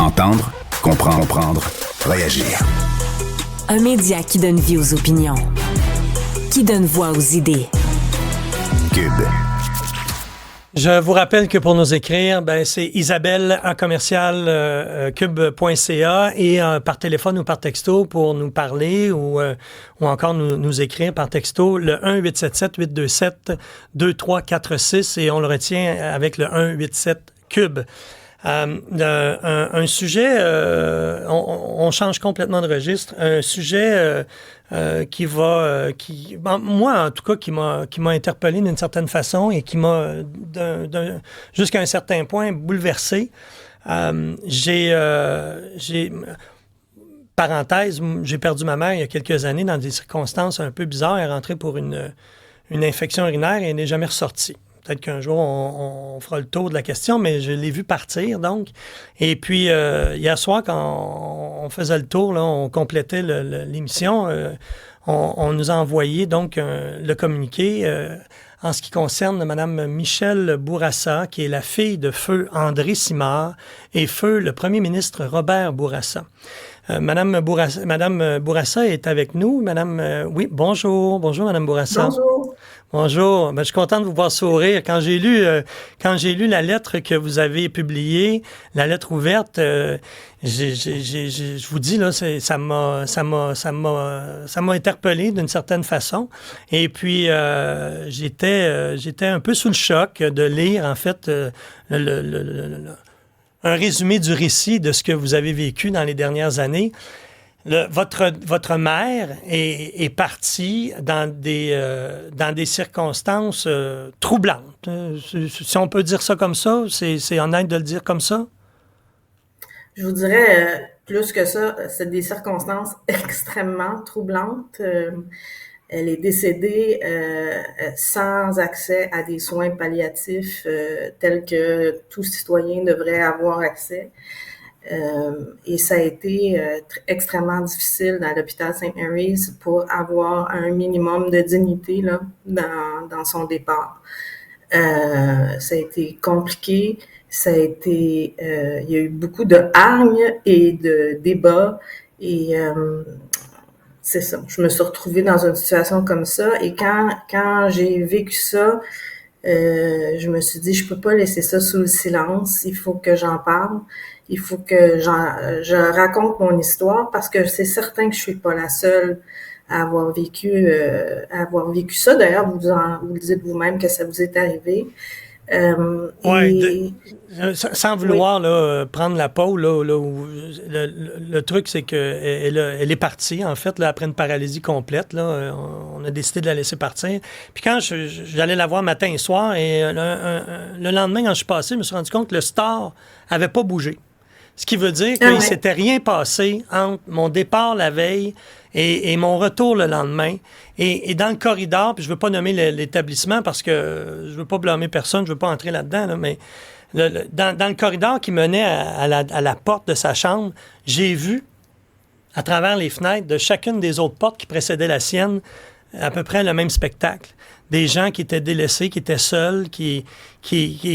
Entendre, comprendre, réagir. Un média qui donne vie aux opinions, qui donne voix aux idées. Cube. Je vous rappelle que pour nous écrire, c'est isabelle@cube.ca et par téléphone ou par texto pour nous parler ou encore nous écrire par texto le 1-877-827-2346 et on le retient avec le 1-87-CUBE. Un sujet, on change complètement de registre, un sujet moi en tout cas, qui m'a interpellé d'une certaine façon et qui m'a jusqu'à un certain point bouleversé. Parenthèse, j'ai perdu ma mère il y a quelques années dans des circonstances un peu bizarres. Elle est rentrée pour une infection urinaire et elle n'est jamais ressortie. Peut-être qu'un jour, on fera le tour de la question, mais je l'ai vu partir, donc. Et puis, hier soir, quand on faisait le tour, là, on complétait l'émission, on nous a envoyé, donc, le communiqué en ce qui concerne Mme Michèle Bourassa, qui est la fille de feu André Simard et feu le premier ministre Robert Bourassa. Madame Bourassa est avec nous. Oui, bonjour. Bonjour, Madame Bourassa. Bonjour. Bonjour. Je suis content de vous voir sourire. Quand j'ai lu la lettre que vous avez publiée, la lettre ouverte, je vous dis là, ça m'a interpellé d'une certaine façon. Et puis j'étais un peu sous le choc de lire en fait un résumé du récit de ce que vous avez vécu dans les dernières années. Votre mère est partie dans des circonstances troublantes. Si on peut dire ça comme ça, c'est honnête de le dire comme ça? Je vous dirais, plus que ça, c'est des circonstances extrêmement troublantes. Elle est décédée sans accès à des soins palliatifs tels que tout citoyen devrait avoir accès. Et ça a été extrêmmement difficile dans l'hôpital St. Mary's pour avoir un minimum de dignité là, dans son départ. Ça a été compliqué, ça a été, il y a eu beaucoup de hargne et de débats et c'est ça. Je me suis retrouvée dans une situation comme ça et quand j'ai vécu ça, je me suis dit je peux pas laisser ça sous le silence, il faut que j'en parle. Il faut que je raconte mon histoire parce que c'est certain que je suis pas la seule à avoir vécu ça. D'ailleurs, vous le dites vous-même que ça vous est arrivé. Sans vouloir là, prendre la peau, le truc, c'est qu'elle est partie, en fait, là, après une paralysie complète. Là, on a décidé de la laisser partir. Puis quand j'allais la voir matin et soir, et le lendemain, quand je suis passé, je me suis rendu compte que le star avait pas bougé. Ce qui veut dire qu'il ne s'était rien passé entre mon départ la veille et mon retour le lendemain. Et dans le corridor, puis je ne veux pas nommer l'établissement parce que je ne veux pas blâmer personne, je ne veux pas entrer là-dedans, là, mais dans le corridor qui menait à la porte de sa chambre, j'ai vu, à travers les fenêtres de chacune des autres portes qui précédaient la sienne, à peu près le même spectacle. Des gens qui étaient délaissés, qui étaient seuls, qui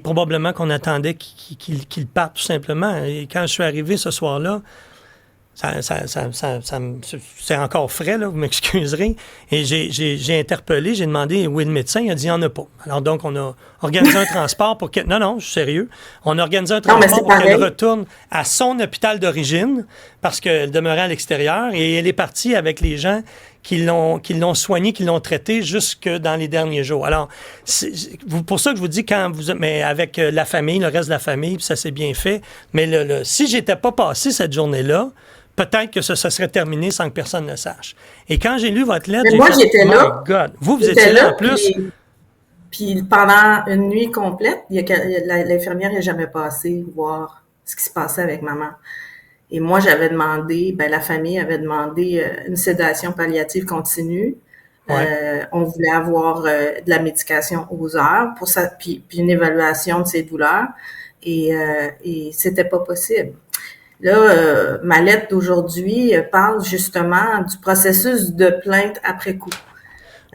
probablement qu'on attendait qu'ils partent tout simplement. Et quand je suis arrivé ce soir-là, c'est encore frais, là, vous m'excuserez. Et j'ai interpellé, j'ai demandé où est le médecin. Il a dit il n'y en a pas. Alors donc, on a organisé un transport pour qu'elle... Non, je suis sérieux. On a organisé un transport pour qu'elle retourne à son hôpital d'origine parce qu'elle demeurait à l'extérieur et elle est partie avec les gens qui l'ont soigné, qui l'ont traité jusque dans les derniers jours. Alors, c'est pour ça que je vous dis, mais avec la famille, le reste de la famille, puis ça s'est bien fait. Mais si j'étais pas passé cette journée-là, peut-être que ça serait terminé sans que personne ne sache. Et quand j'ai lu votre lettre, j'étais là. My God. Vous étiez là en plus. Puis pendant une nuit complète, l'infirmière n'est jamais passée voir ce qui se passait avec maman. Et moi, j'avais demandé, la famille avait demandé une sédation palliative continue. Ouais. On voulait avoir de la médication aux heures pour ça, puis une évaluation de ses douleurs. Et c'était pas possible. Là, ma lettre d'aujourd'hui parle justement du processus de plainte après coup.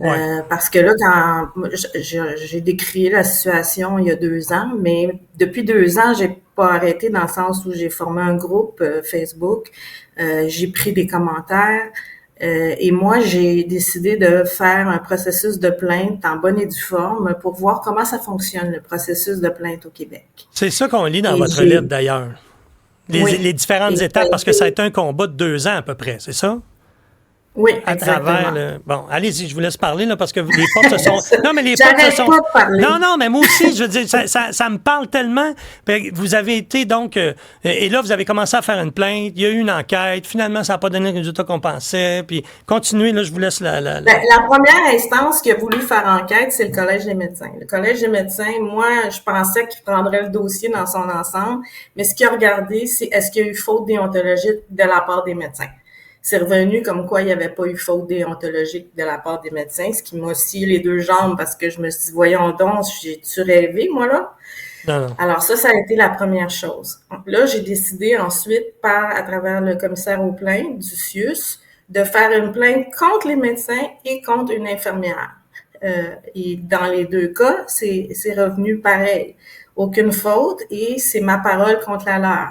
Ouais. Parce que là, quand j'ai décrit la situation il y a 2 ans, mais depuis 2 ans, j'ai pas arrêté dans le sens où j'ai formé un groupe Facebook, j'ai pris des commentaires et moi, j'ai décidé de faire un processus de plainte en bonne et due forme pour voir comment ça fonctionne, le processus de plainte au Québec. C'est ça qu'on lit dans votre lettre, d'ailleurs. Les différentes étapes, parce que ça a été un combat de 2 ans à peu près, c'est ça? Oui, exactement. À travers bon, allez-y, je vous laisse parler, là, parce que les portes se sont... Non, mais les portes se sont... Pas de parler. Non, mais moi aussi, je veux dire, ça me parle tellement. Vous avez été, donc... et là, vous avez commencé à faire une plainte, il y a eu une enquête, finalement, ça n'a pas donné le résultat qu'on pensait, puis continuez, là, je vous laisse la... La première instance qui a voulu faire enquête, c'est le Collège des médecins. Le Collège des médecins, moi, je pensais qu'il prendrait le dossier dans son ensemble, mais ce qu'il a regardé, c'est est-ce qu'il y a eu faute déontologique de la part des médecins. C'est revenu comme quoi il n'y avait pas eu faute déontologique de la part des médecins, ce qui m'a scié les 2 jambes parce que je me suis dit, voyons donc, j'ai-tu rêvé, moi, là? Non. Alors ça a été la première chose. Là, j'ai décidé ensuite, à travers le commissaire aux plaintes du CIUS, de faire une plainte contre les médecins et contre une infirmière. Et dans les 2 cas, c'est revenu pareil. Aucune faute et c'est ma parole contre la leur.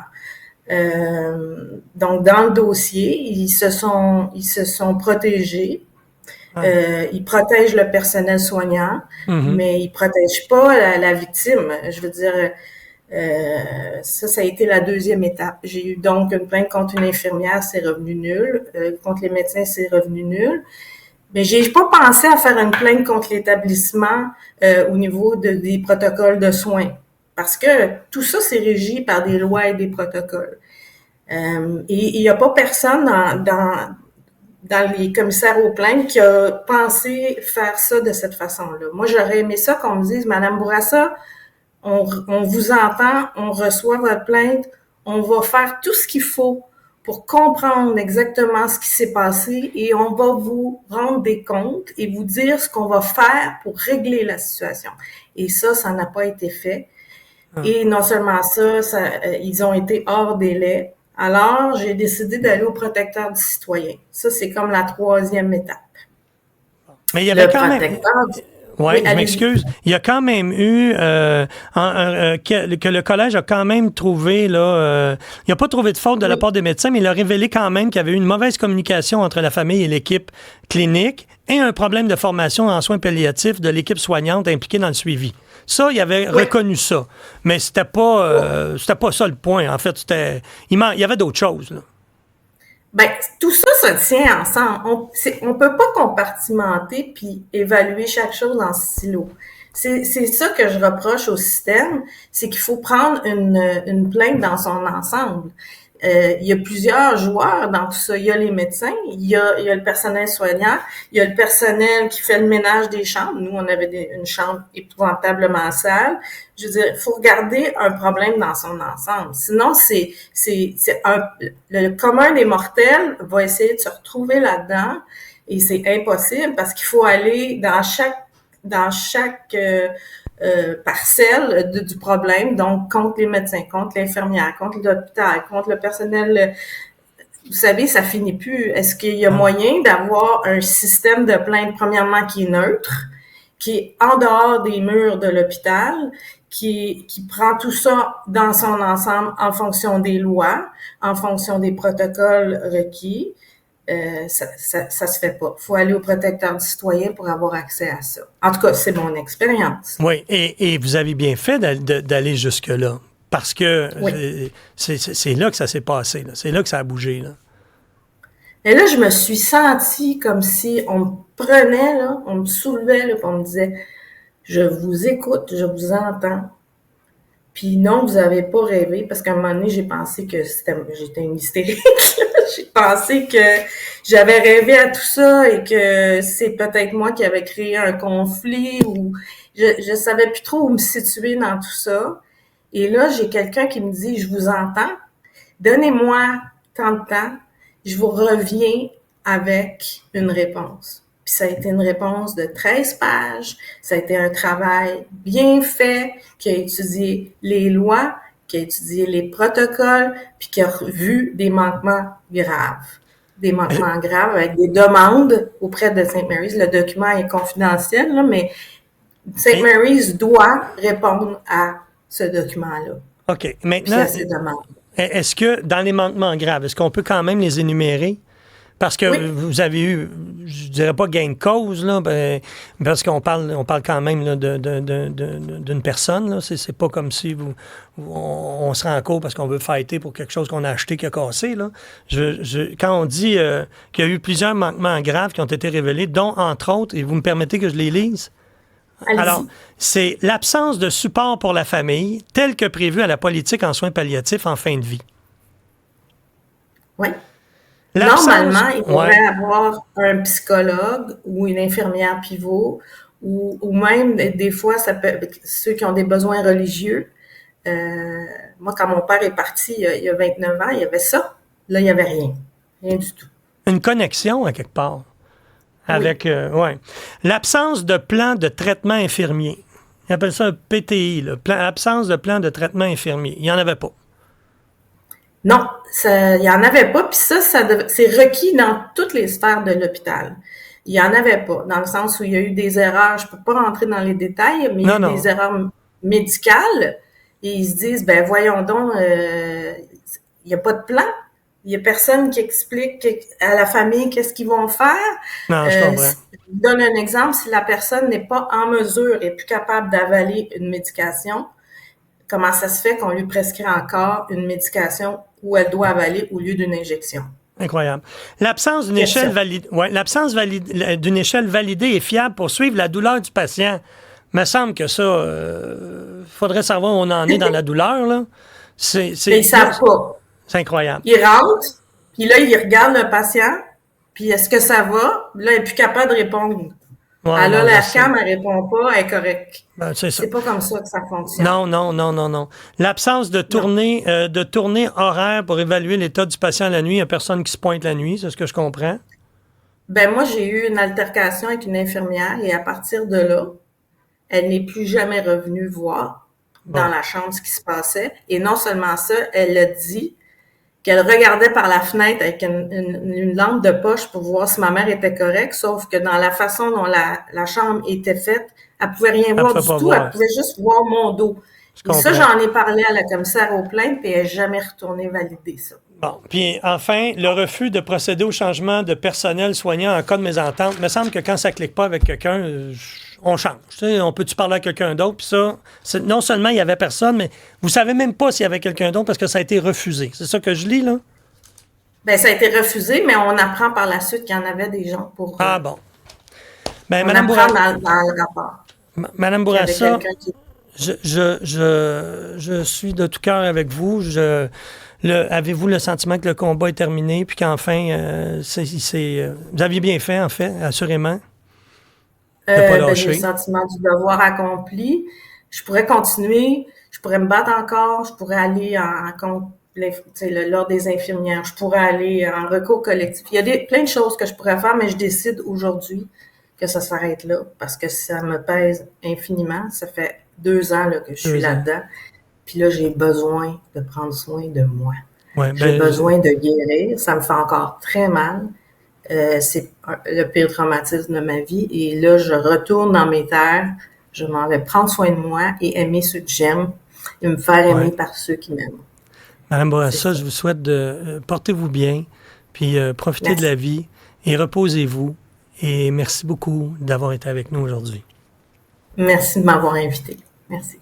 Donc dans le dossier, ils se sont protégés. Ils protègent le personnel soignant, mais ils protègent pas la victime. Je veux dire, ça a été la 2e étape. J'ai eu donc une plainte contre une infirmière, c'est revenu nul. Contre les médecins, c'est revenu nul. Mais j'ai pas pensé à faire une plainte contre l'établissement au niveau des protocoles de soins. Parce que tout ça, c'est régi par des lois et des protocoles. Et il n'y a pas personne dans les commissaires aux plaintes qui a pensé faire ça de cette façon-là. Moi, j'aurais aimé ça qu'on me dise, Madame Bourassa, on vous entend, on reçoit votre plainte, on va faire tout ce qu'il faut pour comprendre exactement ce qui s'est passé et on va vous rendre des comptes et vous dire ce qu'on va faire pour régler la situation. Et ça n'a pas été fait. Et non seulement ça, ils ont été hors délai. Alors, j'ai décidé d'aller au protecteur du citoyen. Ça, c'est comme la 3e étape. Mais il y avait quand même... Oui, je m'excuse. Il y a quand même eu que le collège a quand même trouvé, là, il n'a pas trouvé de faute de la part des médecins, mais il a révélé quand même qu'il y avait eu une mauvaise communication entre la famille et l'équipe clinique et un problème de formation en soins palliatifs de l'équipe soignante impliquée dans le suivi. Ça, il avait reconnu ça. Mais c'était pas ça le point. En fait, il y avait d'autres choses, là. Ben, tout ça se tient ensemble. On peut pas compartimenter puis évaluer chaque chose en silo. C'est ça que je reproche au système, c'est qu'il faut prendre une plainte dans son ensemble. Il y a plusieurs joueurs dans tout ça. Il y a les médecins, il y a le personnel soignant, il y a le personnel qui fait le ménage des chambres. Nous, on avait une chambre épouvantablement sale. Je veux dire, il faut regarder un problème dans son ensemble. Sinon, le commun des mortels va essayer de se retrouver là-dedans et c'est impossible parce qu'il faut aller dans chaque parcelle du problème, donc contre les médecins, contre l'infirmière, contre l'hôpital, contre le personnel. Vous savez, ça finit plus. Est-ce qu'il y a moyen d'avoir un système de plainte, premièrement, qui est neutre, qui est en dehors des murs de l'hôpital, qui prend tout ça dans son ensemble en fonction des lois, en fonction des protocoles requis? Ça se fait pas. Il faut aller au protecteur du citoyen pour avoir accès à ça. En tout cas, c'est mon expérience. Oui, et vous avez bien fait d'aller jusque-là. Parce que c'est là que ça s'est passé. Là. C'est là que ça a bougé. Là. Et là, je me suis sentie comme si on me prenait, là, on me soulevait, là, puis on me disait « Je vous écoute, je vous entends. » Puis non, vous avez pas rêvé, parce qu'à un moment donné, j'ai pensé que j'étais une hystérique. J'ai pensé que j'avais rêvé à tout ça et que c'est peut-être moi qui avais créé un conflit ou je savais plus trop où me situer dans tout ça. Et là, j'ai quelqu'un qui me dit, je vous entends, donnez-moi tant de temps, je vous reviens avec une réponse. Puis ça a été une réponse de 13 pages, ça a été un travail bien fait, qui a étudié les lois, qui a étudié les protocoles, puis qui a vu des manquements graves. Des manquements graves avec des demandes auprès de St. Mary's. Le document est confidentiel, là, mais St. Mary's doit répondre à ce document-là. OK. Puis Maintenant, c'est dommage. est-ce que dans les manquements graves, est-ce qu'on peut quand même les énumérer? Parce que Oui. vous avez eu, je dirais pas gain de cause, là, parce qu'on parle quand même là, d'une personne. Là. C'est pas comme si on se rend en cours parce qu'on veut fighter pour quelque chose qu'on a acheté qui a cassé. Là. Quand on dit qu'il y a eu plusieurs manquements graves qui ont été révélés, dont, entre autres, et vous me permettez que je les lise? Allez-y. Alors, c'est l'absence de support pour la famille, tel que prévu à la politique en soins palliatifs en fin de vie. Oui. L'absence- Normalement, il devrait Ouais. avoir un psychologue ou une infirmière pivot ou même, des fois, ça peut, ceux qui ont des besoins religieux. Moi, quand mon père est parti il y a 29 ans, il y avait ça. Là, il n'y avait rien. Rien du tout. Une connexion, à quelque part. Avec, ouais. L'absence de plan de traitement infirmier. Ils appellent ça un PTI, là. Absence de plan de traitement infirmier. Il n'y en avait pas. Non, il n'y en avait pas. Puis ça c'est requis dans toutes les sphères de l'hôpital. Il n'y en avait pas, dans le sens où il y a eu des erreurs. Je ne peux pas rentrer dans les détails, mais il y a eu des erreurs médicales. Et ils se disent, ben voyons donc, il n'y a pas de plan. Il n'y a personne qui explique à la famille qu'est-ce qu'ils vont faire. Non, je comprends. Je donne un exemple. Si la personne n'est pas en mesure et plus capable d'avaler une médication, comment ça se fait qu'on lui prescrit encore une médication où elle doit avaler au lieu d'une injection? Incroyable. L'absence d'une échelle validée, d'une échelle validée et fiable pour suivre la douleur du patient. Il me semble que ça, faudrait savoir où on en est dans la douleur, là. Mais ils savent pas. C'est incroyable. Ils rentrent, puis là, ils regardent le patient, puis est-ce que ça va? Là, elle est plus capable de répondre. Ouais, elle a non, la je sais. cam, elle répond pas, elle est correcte. Ben, c'est ça. C'est pas comme ça que ça fonctionne. Non. L'absence de tournée horaire pour évaluer l'état du patient la nuit. Il n'y a personne qui se pointe la nuit, c'est ce que je comprends. Ben moi, j'ai eu une altercation avec une infirmière et à partir de là, elle n'est plus jamais revenue voir dans la chambre ce qui se passait. Et non seulement ça, elle a dit qu'elle regardait par la fenêtre avec une lampe de poche pour voir si ma mère était correcte, sauf que dans la façon dont la chambre était faite, elle pouvait rien voir du tout, elle pouvait juste voir mon dos. Et ça, j'en ai parlé à la commissaire aux plaintes, puis elle n'est jamais retournée valider ça. Bon, puis enfin, le refus de procéder au changement de personnel soignant en cas de mésentente. Il me semble que quand ça ne clique pas avec quelqu'un, on change. Tu sais, on peut-tu parler à quelqu'un d'autre? Puis ça, non seulement il n'y avait personne, mais vous ne savez même pas s'il y avait quelqu'un d'autre parce que ça a été refusé. C'est ça que je lis, là? Bien, ça a été refusé, mais on apprend par la suite qu'il y en avait des gens pour... Ah bon. Ben, on Madame apprend dans le rapport. Madame Bourassa, je suis de tout cœur avec vous. Avez-vous le sentiment que le combat est terminé puis qu'enfin, vous aviez bien fait, en fait, assurément? J'ai le sentiment du devoir accompli. Je pourrais continuer, je pourrais me battre encore, je pourrais aller contre l'ordre des infirmières, je pourrais aller en recours collectif. Il y a plein de choses que je pourrais faire, mais je décide aujourd'hui que ça s'arrête là parce que ça me pèse infiniment. Ça fait 2 ans là, que je suis là-dedans. Puis là, j'ai besoin de prendre soin de moi. Ouais, j'ai besoin de guérir. Ça me fait encore très mal. C'est le pire traumatisme de ma vie. Et là, je retourne dans mes terres. Je m'en vais prendre soin de moi et aimer ceux que j'aime et me faire aimer par ceux qui m'aiment. Madame Bourassa, je vous souhaite de portez-vous bien, puis profitez de la vie et reposez-vous. Et merci beaucoup d'avoir été avec nous aujourd'hui. Merci de m'avoir invité. Merci.